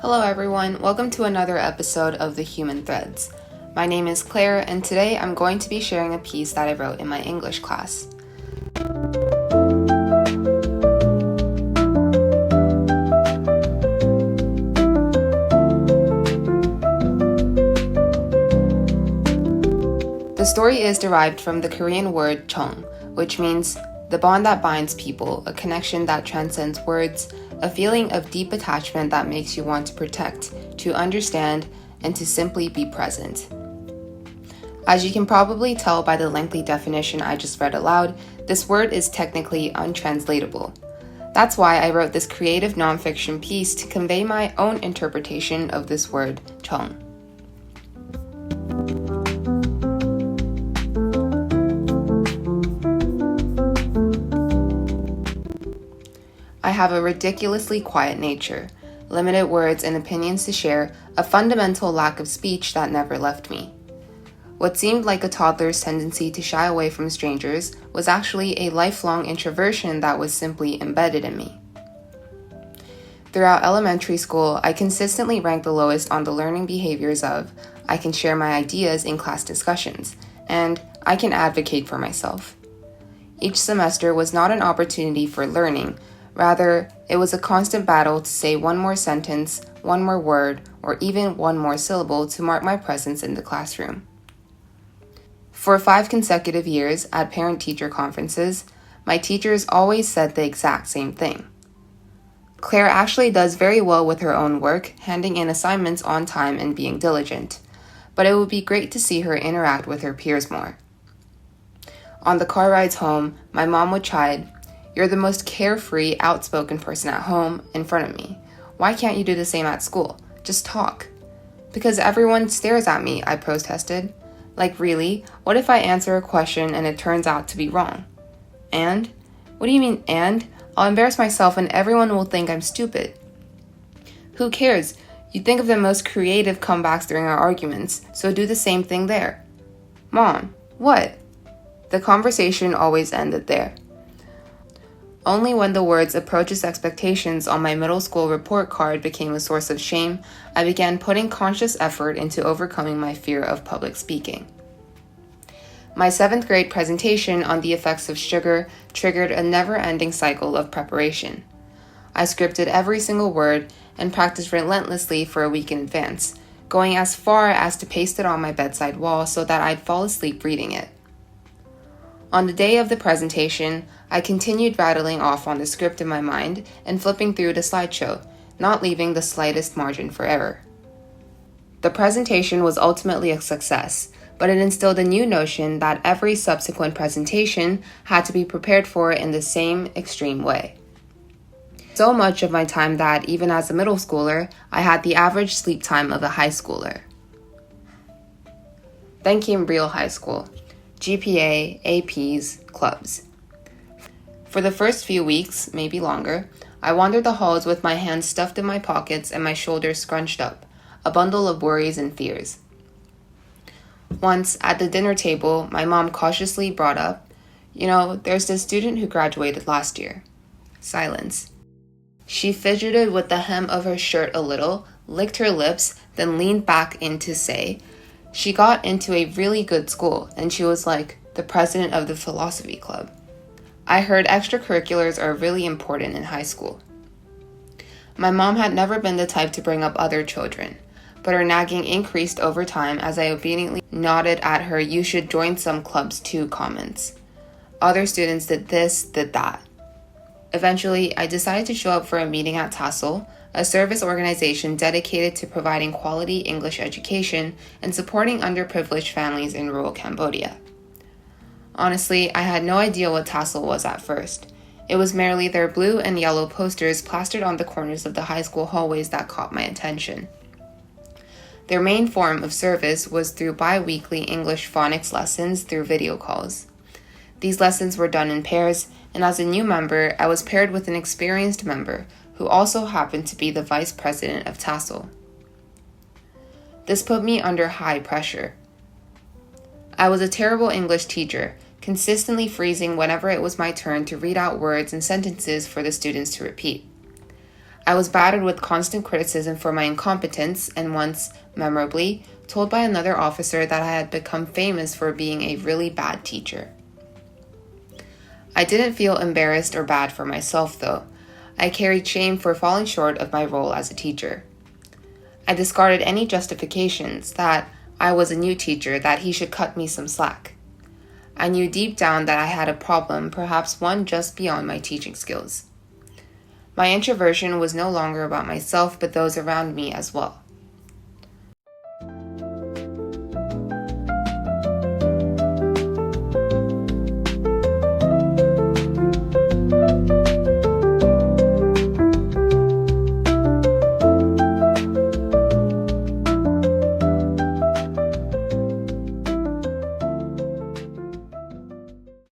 Hello everyone, welcome to another episode of The Human Threads. My name is Claire and today I'm going to be sharing a piece that I wrote in my English class. The story is derived from the Korean word Jeong, which means the bond that binds people, a connection that transcends words, a feeling of deep attachment that makes you want to protect, to understand, and to simply be present. As you can probably tell by the lengthy definition I just read aloud, this word is technically untranslatable. That's why I wrote this creative nonfiction piece to convey my own interpretation of this word, Jeong. I have a ridiculously quiet nature, limited words and opinions to share, a fundamental lack of speech that never left me. What seemed like a toddler's tendency to shy away from strangers was actually a lifelong introversion that was simply embedded in me. Throughout elementary school, I consistently ranked the lowest on the learning behaviors of I can share my ideas in class discussions, and I can advocate for myself. Each semester was not an opportunity for learning. Rather, it was a constant battle to say one more sentence, one more word, or even one more syllable to mark my presence in the classroom. For 5 consecutive years at parent-teacher conferences, my teachers always said the exact same thing. Claire actually does very well with her own work, handing in assignments on time and being diligent, but it would be great to see her interact with her peers more. On the car rides home, my mom would chide, "You're the most carefree, outspoken person at home in front of me. Why can't you do the same at school? Just talk." "Because everyone stares at me," I protested. "Like really? What if I answer a question and it turns out to be wrong?" "And? What do you mean, and? I'll embarrass myself and everyone will think I'm stupid." "Who cares? You think of the most creative comebacks during our arguments, so do the same thing there." "Mom, what?" The conversation always ended there. Only when the words "approaches expectations" on my middle school report card became a source of shame, I began putting conscious effort into overcoming my fear of public speaking. My 7th grade presentation on the effects of sugar triggered a never-ending cycle of preparation. I scripted every single word and practiced relentlessly for a week in advance, going as far as to paste it on my bedside wall so that I'd fall asleep reading it. On the day of the presentation, I continued rattling off on the script in my mind and flipping through the slideshow, not leaving the slightest margin for error. The presentation was ultimately a success, but it instilled a new notion that every subsequent presentation had to be prepared for in the same extreme way. So much of my time that, even as a middle schooler, I had the average sleep time of a high schooler. Then came real high school. GPA, APs, clubs. For the first few weeks, maybe longer, I wandered the halls with my hands stuffed in my pockets and my shoulders scrunched up, a bundle of worries and fears. Once, at the dinner table, my mom cautiously brought up, "There's this student who graduated last year." Silence. She fidgeted with the hem of her shirt a little, licked her lips, then leaned back in to say, "She got into a really good school, and she was like the president of the philosophy club." I heard extracurriculars are really important in high school. My mom had never been the type to bring up other children, but her nagging increased over time as I obediently nodded at her "you should join some clubs too" comments. Other students did this, did that. Eventually, I decided to show up for a meeting at Tassel, a service organization dedicated to providing quality English education and supporting underprivileged families in rural Cambodia. Honestly, I had no idea what Tassel was at first. It was merely their blue and yellow posters plastered on the corners of the high school hallways that caught my attention. Their main form of service was through bi-weekly English phonics lessons through video calls. These lessons were done in pairs, and as a new member, I was paired with an experienced member who also happened to be the vice president of Tassel. This put me under high pressure. I was a terrible English teacher, consistently freezing whenever it was my turn to read out words and sentences for the students to repeat. I was battered with constant criticism for my incompetence and once, memorably, told by another officer that I had become famous for being a really bad teacher. I didn't feel embarrassed or bad for myself, though. I carried shame for falling short of my role as a teacher. I discarded any justifications that I was a new teacher, that he should cut me some slack. I knew deep down that I had a problem, perhaps one just beyond my teaching skills. My introversion was no longer about myself, but those around me as well.